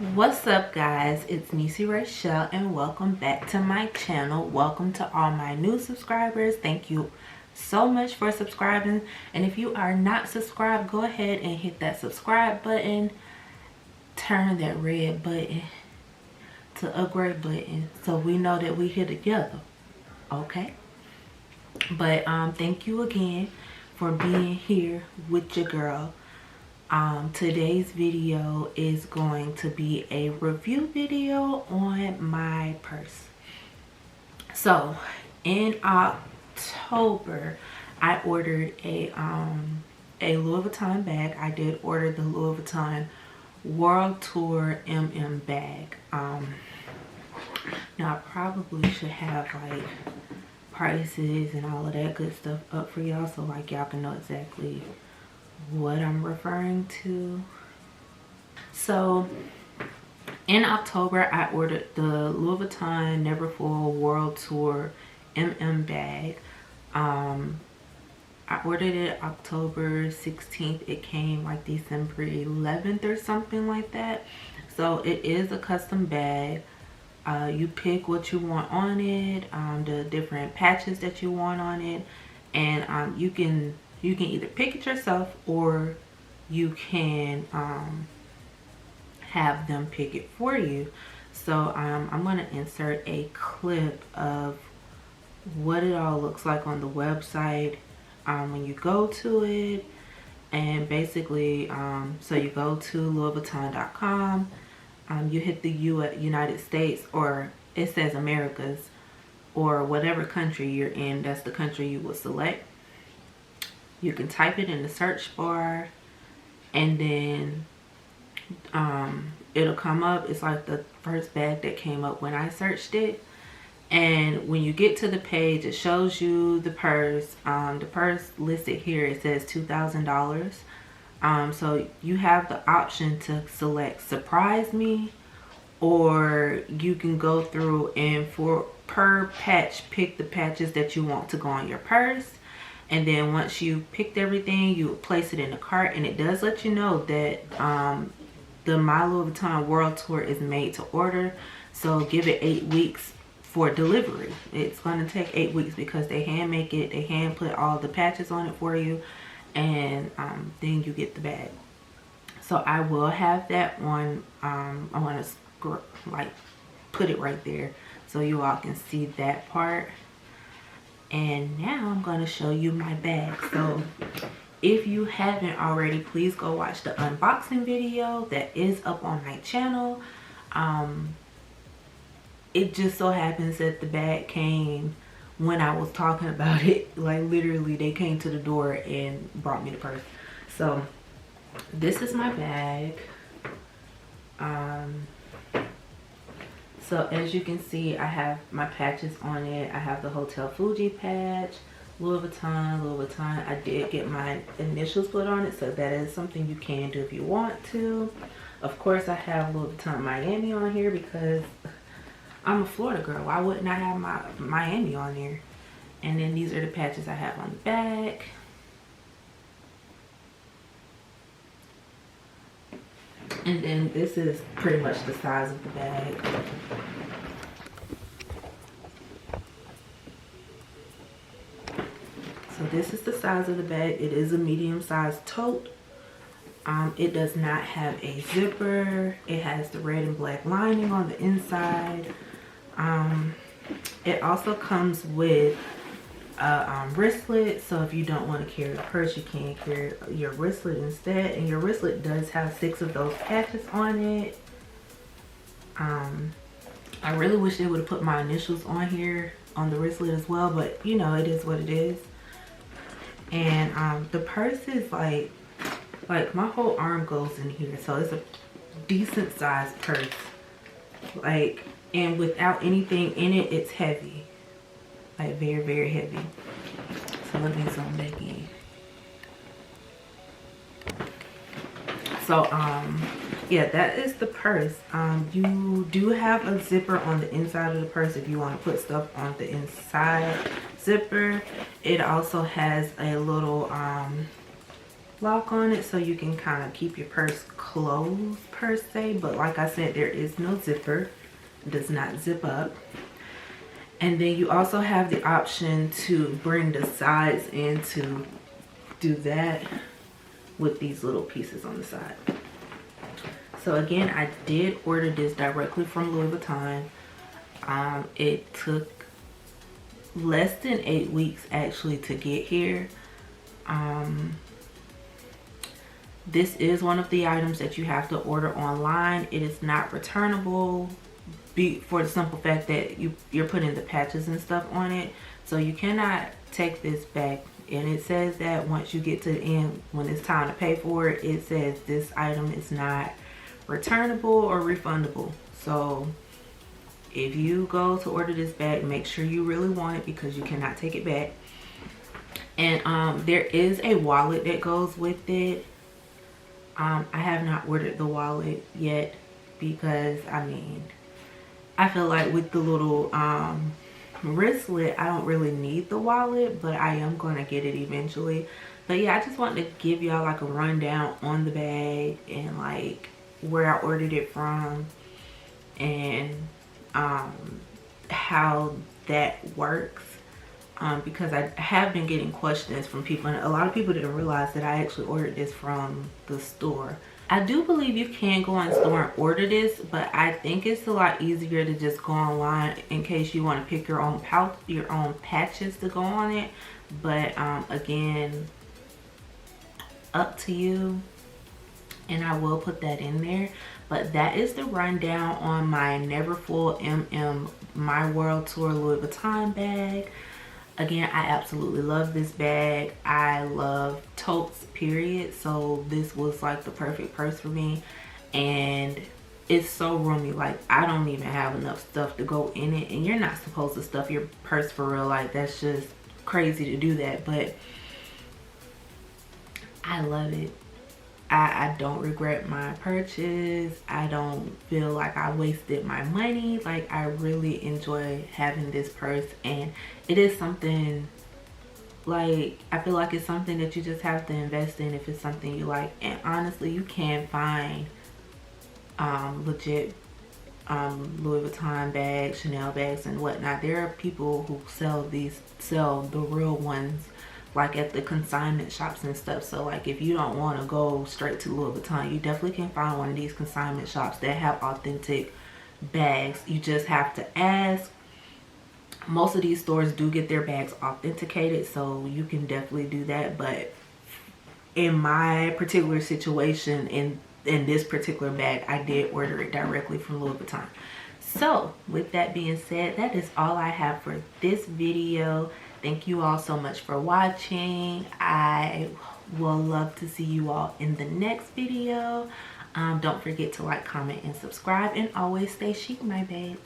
What's up, guys? It's NEESYRAYCHELLE and welcome back to my channel. Welcome to all my new subscribers. Thank you so much for subscribing, and if you are not subscribed, go ahead and hit that subscribe button, turn that red button to upgrade button so we know that we here together, okay? But thank you again for being here with your girl. Today's video is going to be a review video on my purse. So in October, I ordered a Louis Vuitton bag. I did order the Louis Vuitton World Tour bag. Now I probably should have like prices and all of that good stuff up for y'all, so like y'all can know exactly what I'm referring to. So in October, I ordered the Louis Vuitton Neverfull World Tour bag. I ordered it October 16th. It came like December 11th or something like that. So it is a custom bag. You pick what you want on it, the different patches that you want on it, and you can either pick it yourself or you can have them pick it for you. So I'm going to insert a clip of what it all looks like on the website when you go to it. And basically, so you go to louisvuitton.com, you hit the United States, or it says Americas, or whatever country you're in, that's the country you will select. You can type it in the search bar, and then it'll come up. It's like the first bag that came up when I searched it. And when you get to the page, it shows you the purse. The purse listed here, it says $2,000. So you have the option to select surprise me, or you can go through and for per patch pick the patches that you want to go on your purse. And then once you picked everything, you place it in the cart, and it does let you know that the My Louis Vuitton World Tour is made to order. So give it 8 weeks for delivery. It's going to take 8 weeks because they hand make it, they hand put all the patches on it for you, and then you get the bag. So I will have that one. I want to like put it right there so you all can see that part. And now I'm going to show you my bag. So if you haven't already, please go watch the unboxing video that is up on my channel. It just so happens that the bag came when I was talking about it. Like literally they came to the door and brought me the purse. So this is my bag. So as you can see, I have my patches on it. I have the Hotel Fuji patch, Louis Vuitton. I did get my initials put on it, so that is something you can do if you want to. Of course, I have Louis Vuitton Miami on here because I'm a Florida girl. Why wouldn't I have my Miami on there? And then these are the patches I have on the back. And then this is pretty much the size of the bag. So this is the size of the bag. It is a medium-sized tote. It does not have a zipper. It has the red and black lining on the inside. It also comes with a wristlet, so if you don't want to carry a purse, you can carry your wristlet instead. And your wristlet does have 6 of those patches on it. I really wish they would have put my initials on here on the wristlet as well, but you know, it is what it is. And the purse is like my whole arm goes in here, so it's a decent sized purse. Like, and without anything in it, it's heavy. Like very, very heavy. So let me zoom back in. So yeah, that is the purse. You do have a zipper on the inside of the purse if you want to put stuff on the inside zipper. It also has a little lock on it, so you can kind of keep your purse closed per se. But like I said, there is no zipper. It does not zip up. And then you also have the option to bring the sides in to do that with these little pieces on the side. So again, I did order this directly from Louis Vuitton. It took less than 8 weeks actually to get here. This is one of the items that you have to order online. It is not returnable for the simple fact that you're putting the patches and stuff on it, so you cannot take this back. And it says that once you get to the end, when it's time to pay for it, it says this item is not returnable or refundable. So if you go to order this bag, make sure you really want it, because you cannot take it back. And there is a wallet that goes with it. I have not ordered the wallet yet, because I mean, I feel like with the little wristlet, I don't really need the wallet, but I am going to get it eventually. But yeah, I just wanted to give y'all like a rundown on the bag and like where I ordered it from, and how that works, because I have been getting questions from people, and a lot of people didn't realize that I actually ordered this from the store. I do believe you can go in store and order this, but I think it's a lot easier to just go online in case you want to pick your own patches to go on it. But again, up to you, and I will put that in there. But that is the rundown on my Neverfull MM My World Tour Louis Vuitton bag. Again, I absolutely love this bag. I love totes, period. So this was like the perfect purse for me. And it's so roomy. Like, I don't even have enough stuff to go in it. And you're not supposed to stuff your purse for real. Like, that's just crazy to do that. But I love it. I don't regret my purchase. I don't feel like I wasted my money. Like, I really enjoy having this purse, and it is something, like, I feel like it's something that you just have to invest in if it's something you like. And honestly, you can find legit Louis Vuitton bags, Chanel bags and whatnot. There are people who sell the real ones, like at the consignment shops and stuff. So like, if you don't want to go straight to Louis Vuitton, you definitely can find one of these consignment shops that have authentic bags. You just have to ask. Most of these stores do get their bags authenticated, so you can definitely do that. But in my particular situation, in this particular bag, I did order it directly from Louis Vuitton. So with that being said, that is all I have for this video. Thank you all so much for watching. I will love to see you all in the next video. Don't forget to like, comment, and subscribe, and always stay chic, my babes.